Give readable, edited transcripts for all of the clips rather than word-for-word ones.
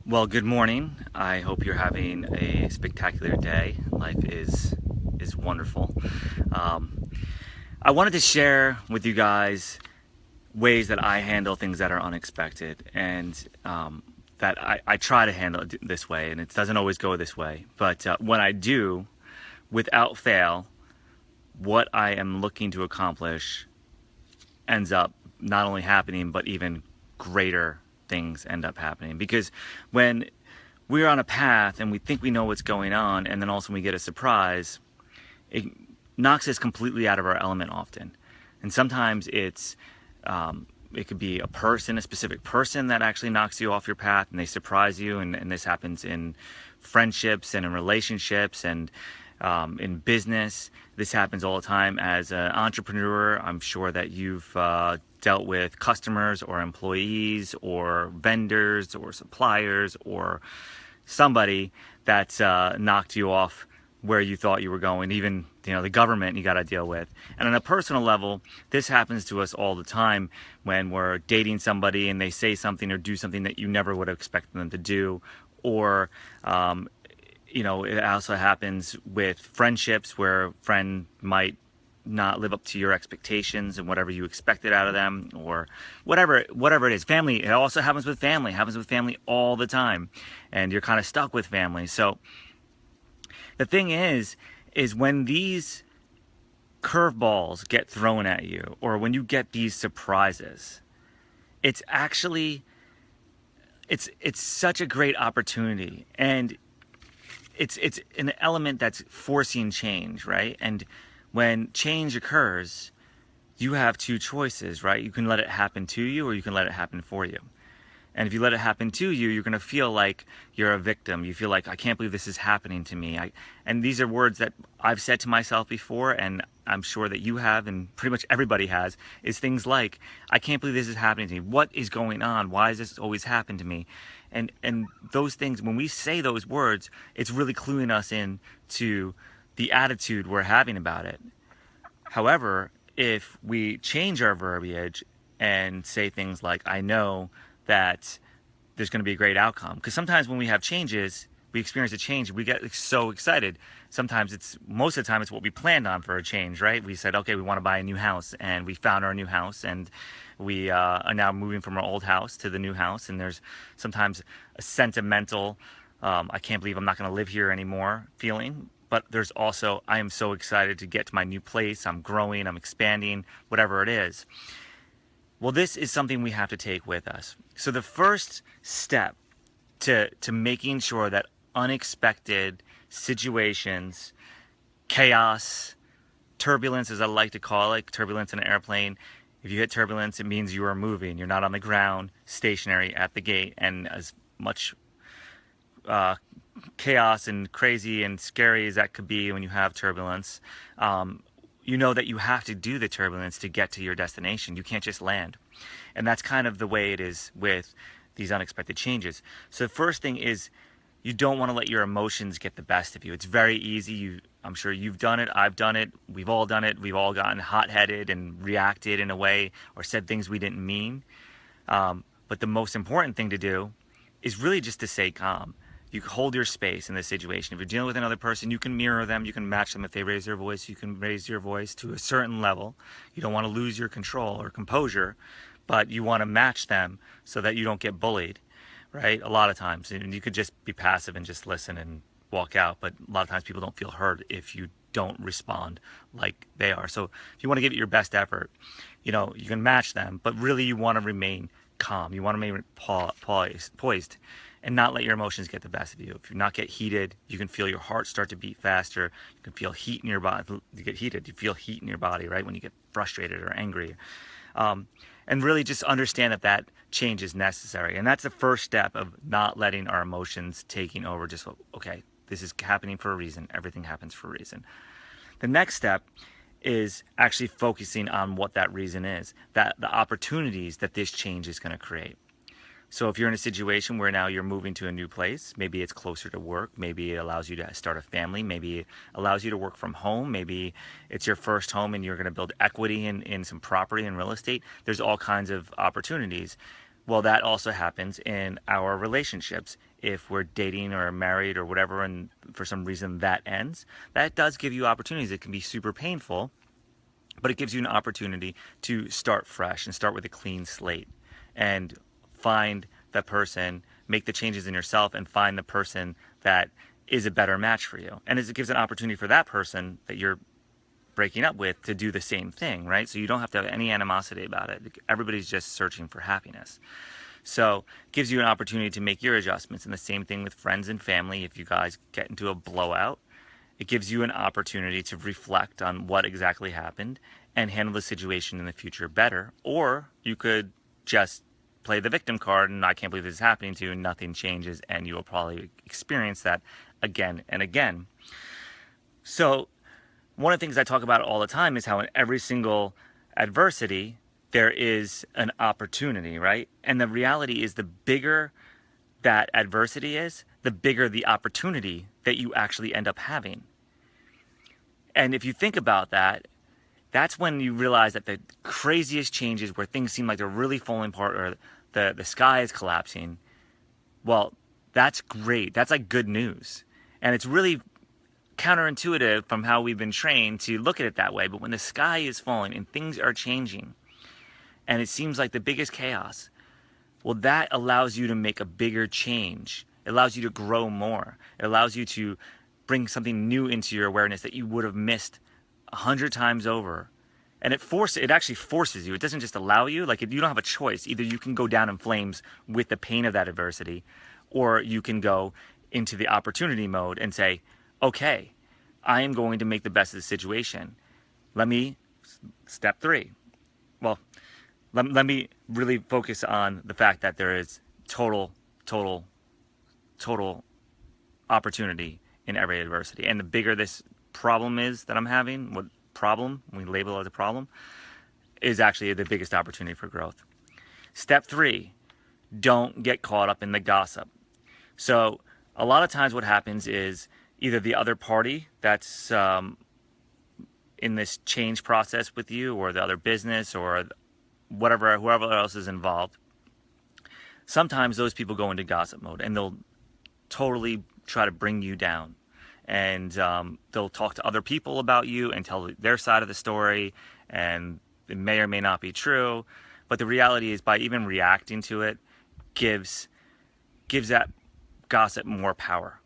Well, good morning. I hope you're having a spectacular day. Life is wonderful. Um, I wanted to share with you guys ways that I handle things that are unexpected, and that I try to handle it this way, and it doesn't always go this way. But when I do, without fail, what I am looking to accomplish ends up not only happening, but even greater things end up happening. Because when we're on a path and we think we know what's going on, and then also we get a surprise, it knocks us completely out of our element often. And sometimes it could be a person, a specific person that actually knocks you off your path and they surprise you. And this happens in friendships and in relationships and in business. This happens all the time. As an entrepreneur, I'm sure that you've dealt with customers or employees or vendors or suppliers or somebody that's knocked you off where you thought you were going. Even the government you got to deal with. And on a personal level, this happens to us all the time when we're dating somebody and they say something or do something that you never would have expected them to do. Or it also happens with friendships where a friend might not live up to your expectations and whatever you expected out of them, or whatever it is. Family, it also happens with family. It happens with family all the time, and you're kind of stuck with family. So the thing is when these curveballs get thrown at you, or when you get these surprises, it's actually it's such a great opportunity, and it's an element that's forcing change, right? And when change occurs, you have two choices, right? You can let it happen to you, or you can let it happen for you. And if you let it happen to you, you're going to feel like you're a victim. You feel like, I can't believe this is happening to me. And these are words that I've said to myself before, and I'm sure that you have, and pretty much everybody has, is things like, I can't believe this is happening to me. What is going on? Why does this always happen to me? And those things, when we say those words, it's really cluing us in to the attitude we're having about it. However, if we change our verbiage and say things like, I know that there's going to be a great outcome. Because sometimes when we have changes, we experience a change, we get so excited. Most of the time, it's what we planned on for a change, right? We said, okay, we want to buy a new house, and we found our new house, and we are now moving from our old house to the new house. And there's sometimes a sentimental, I can't believe I'm not going to live here anymore feeling. But there's also, I am so excited to get to my new place. I'm growing, I'm expanding, whatever it is. Well, this is something we have to take with us. So the first step to making sure that unexpected situations, chaos, turbulence, as I like to call it, turbulence in an airplane, if you hit turbulence, it means you are moving. You're not on the ground, stationary at the gate. And as much chaos and crazy and scary as that could be when you have turbulence, you know that you have to do the turbulence to get to your destination. You can't just land. And that's kind of the way it is with these unexpected changes. So the first thing is, you don't want to let your emotions get the best of you. It's very easy. I'm sure you've done it. I've done it. We've all done it. We've all gotten hot-headed and reacted in a way, or said things we didn't mean. But the most important thing to do is really just to stay calm. You hold your space in this situation. If you're dealing with another person, you can mirror them. You can match them. If they raise their voice, you can raise your voice to a certain level. You don't want to lose your control or composure, but you want to match them so that you don't get bullied, right? A lot of times. And you could just be passive and just listen and walk out. But a lot of times people don't feel heard if you don't respond like they are. So if you want to give it your best effort, you can match them, but really you want to remain calm. You want to remain poised, and not let your emotions get the best of you. If you not get heated, you can feel your heart start to beat faster. You can feel heat in your body. You get heated. You feel heat in your body, right? When you get frustrated or angry. And really just understand that change is necessary. And that's the first step of not letting our emotions taking over. Just, okay, this is happening for a reason. Everything happens for a reason. The next step is actually focusing on what that reason is, that the opportunities that this change is going to create. So if you're in a situation where now you're moving to a new place, maybe it's closer to work, maybe it allows you to start a family, maybe it allows you to work from home, maybe it's your first home and you're going to build equity in some property and real estate. There's all kinds of opportunities. Well, that also happens in our relationships. If we're dating or married or whatever, and for some reason that ends, that does give you opportunities. It can be super painful, but it gives you an opportunity to start fresh and start with a clean slate and find the person, make the changes in yourself, and find the person that is a better match for you. And it gives an opportunity for that person that you're breaking up with to do the same thing, right? So you don't have to have any animosity about it. Everybody's just searching for happiness. So it gives you an opportunity to make your adjustments. And the same thing with friends and family. If you guys get into a blowout, it gives you an opportunity to reflect on what exactly happened and handle the situation in the future better. Or you could just play the victim card and I can't believe this is happening to you, and nothing changes, and you will probably experience that again and again. So one of the things I talk about all the time is how in every single adversity, there is an opportunity, right? And the reality is the bigger that adversity is, the bigger the opportunity that you actually end up having. And if you think about that, that's when you realize that the craziest changes where things seem like they're really falling apart or the sky is collapsing, well, that's great. That's like good news. And it's really counterintuitive from how we've been trained to look at it that way. But when the sky is falling and things are changing and it seems like the biggest chaos, well, that allows you to make a bigger change. It allows you to grow more. It allows you to bring something new into your awareness that you would have missed 100 times over. And it actually forces you. It doesn't just allow you. Like, you don't have a choice. Either you can go down in flames with the pain of that adversity, or you can go into the opportunity mode and say, okay, I am going to make the best of the situation. Step 3. Well, let me really focus on the fact that there is total opportunity in every adversity. And the bigger this problem is that I'm having, we label it as a problem, is actually the biggest opportunity for growth. Step 3, don't get caught up in the gossip. So a lot of times what happens is either the other party that's in this change process with you, or the other business, or whoever else is involved, sometimes those people go into gossip mode and they'll totally try to bring you down. And they'll talk to other people about you and tell their side of the story, and it may or may not be true. But the reality is, by even reacting to it, gives that gossip more power.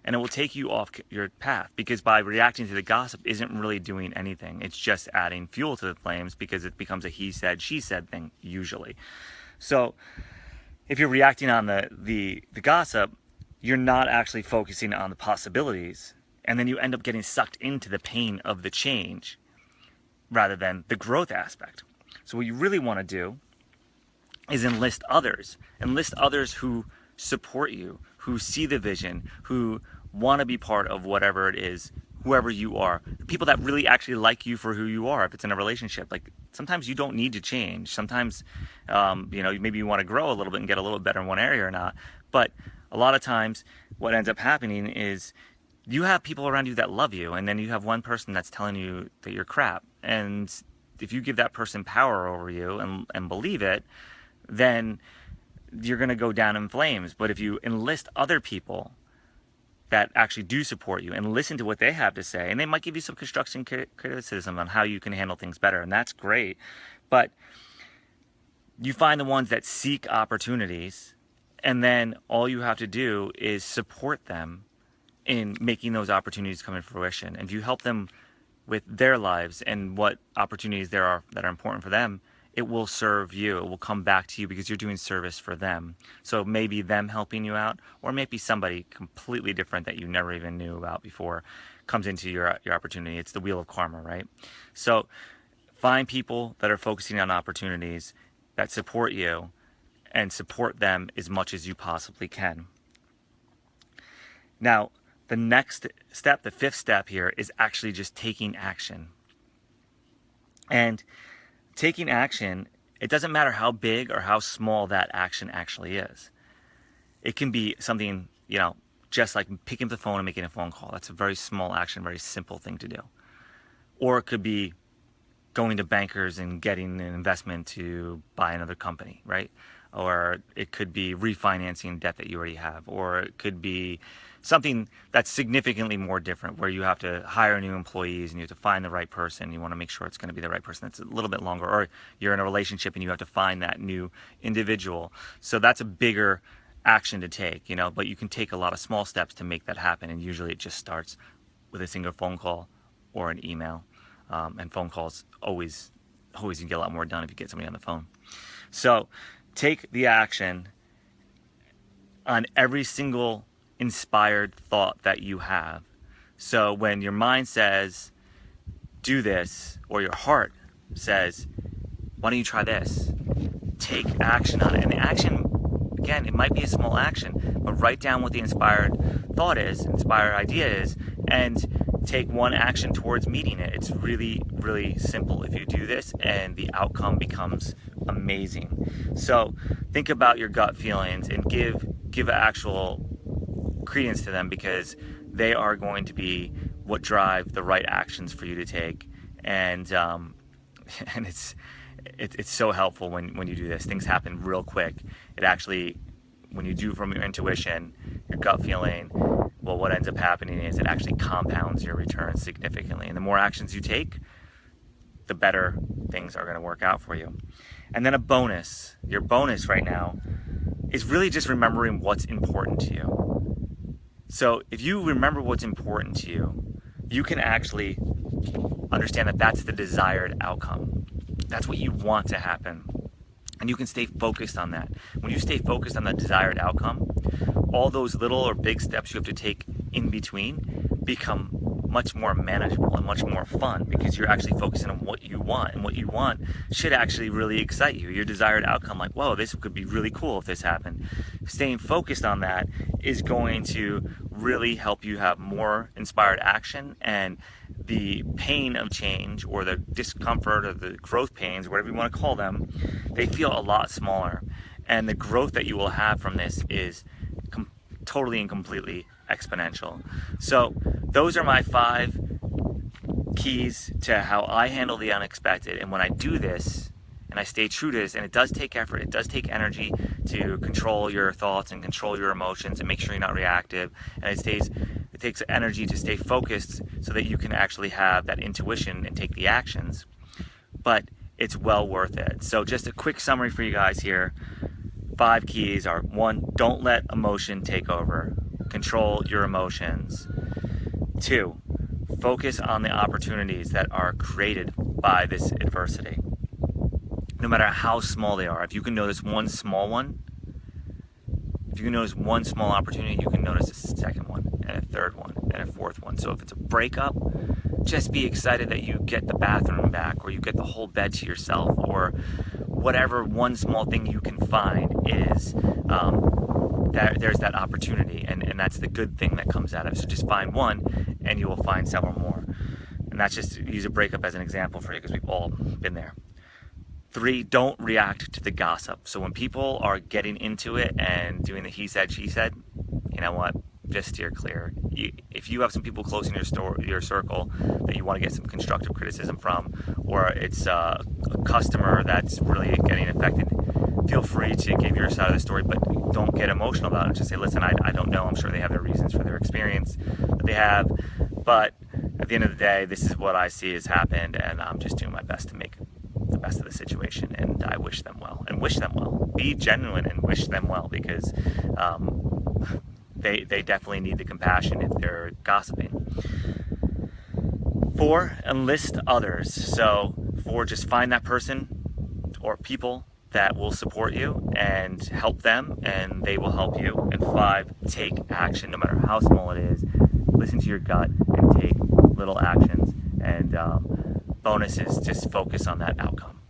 And it will take you off your path, because by reacting to the gossip isn't really doing anything. It's just adding fuel to the flames, because it becomes a he said, she said thing usually. So if you're reacting on the gossip, you're not actually focusing on the possibilities. And then you end up getting sucked into the pain of the change rather than the growth aspect. So what you really want to do is enlist others who support you, who see the vision, who want to be part of whatever it is, whoever you are, people that really actually like you for who you are. If it's in a relationship, like, sometimes you don't need to change. Sometimes, maybe you want to grow a little bit and get a little better in one area or not. But a lot of times what ends up happening is you have people around you that love you, and then you have one person that's telling you that you're crap. And if you give that person power over you and believe it, then you're going to go down in flames. But if you enlist other people that actually do support you and listen to what they have to say, and they might give you some construction criticism on how you can handle things better, and that's great. But you find the ones that seek opportunities, and then all you have to do is support them in making those opportunities come to fruition. And if you help them with their lives and what opportunities there are that are important for them, it will serve you. It will come back to you because you're doing service for them. So maybe them helping you out, or maybe somebody completely different that you never even knew about before comes into your opportunity. It's the wheel of karma, right? So find people that are focusing on opportunities that support you, and support them as much as you possibly can. Now, the next step, the 5th step here, is actually just taking action. And taking action, it doesn't matter how big or how small that action actually is. It can be something, just like picking up the phone and making a phone call. That's a very small action, very simple thing to do. Or it could be going to bankers and getting an investment to buy another company, right? or it could be refinancing debt that you already have, or it could be something that's significantly more different, where you have to hire new employees and you have to find the right person. You want to make sure it's going to be the right person. That's a little bit longer. Or you're in a relationship and you have to find that new individual. So that's a bigger action to take, but you can take a lot of small steps to make that happen. And usually it just starts with a single phone call or an email. And phone calls always you can get a lot more done if you get somebody on the phone. So take the action on every single inspired thought that you have. So when your mind says, do this, or your heart says, why don't you try this? Take action on it. And the action, again, it might be a small action, but write down what the inspired thought is, inspired idea is, and take one action towards meeting it. It's really, really simple if you do this, and the outcome becomes amazing. So think about your gut feelings and give actual credence to them, because they are going to be what drive the right actions for you to take. And it's so helpful when you do this. Things happen real quick. It actually, when you do from your intuition, your gut feeling, well, what ends up happening is it actually compounds your returns significantly. And the more actions you take, the better things are going to work out for you. And then a bonus. Your bonus right now is really just remembering what's important to you. So if you remember what's important to you, you can actually understand that that's the desired outcome. That's what you want to happen. And you can stay focused on that. When you stay focused on the desired outcome, all those little or big steps you have to take in between become much more manageable and much more fun, because you're actually focusing on what you want, and what you want should actually really excite you. Your desired outcome, like, whoa, this could be really cool if this happened. Staying focused on that is going to really help you have more inspired action, and the pain of change, or the discomfort, or the growth pains, whatever you want to call them, they feel a lot smaller. And the growth that you will have from this is totally and completely exponential. So those are my 5 keys to how I handle the unexpected. And when I do this, and I stay true to this, and it does take effort, it does take energy to control your thoughts and control your emotions and make sure you're not reactive, and it takes energy to stay focused so that you can actually have that intuition and take the actions, but it's well worth it. So just a quick summary for you guys here. 5 keys are: 1, don't let emotion take over. Control your emotions. 2, focus on the opportunities that are created by this adversity, no matter how small they are. If you can notice one small one, if you can notice one small opportunity, you can notice a second one, and a third one, and a fourth one. So if it's a breakup, just be excited that you get the bathroom back, or you get the whole bed to yourself, or whatever one small thing you can find is, there's that opportunity, and that's the good thing that comes out of it. So just find one, and you will find several more. And that's just, use a breakup as an example for you, because we've all been there. 3, don't react to the gossip. So when people are getting into it and doing the he said, she said, you know what? Just steer clear. If you have some people close in your circle that you want to get some constructive criticism from, or it's a customer that's really getting affected, feel free to give your side of the story, but don't get emotional about it. Just say, listen, I don't know. I'm sure they have their reasons for their experience that they have, but at the end of the day, this is what I see has happened, and I'm just doing my best to make the best of the situation, and I wish them well. And wish them well. Be genuine and wish them well, because they definitely need the compassion if they're gossiping. 4, enlist others. So 4, just find that person or people that will support you and help them, and they will help you. And 5, take action, no matter how small it is. Listen to your gut and take little actions. And bonus is just focus on that outcome.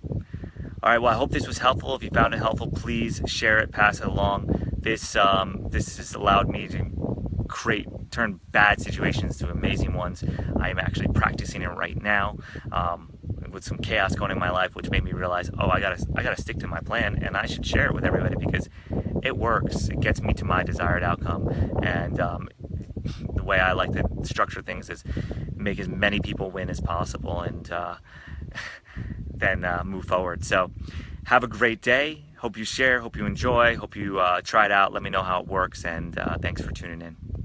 All right, well, I hope this was helpful. If you found it helpful, please share it, pass it along. This has allowed me to turn bad situations to amazing ones. I am actually practicing it right now, with some chaos going in my life, which made me realize, oh, I gotta stick to my plan, and I should share it with everybody, because it works. It gets me to my desired outcome. And the way I like to structure things is make as many people win as possible, and then move forward. So have a great day. Hope you share, hope you enjoy, hope you try it out. Let me know how it works, and thanks for tuning in.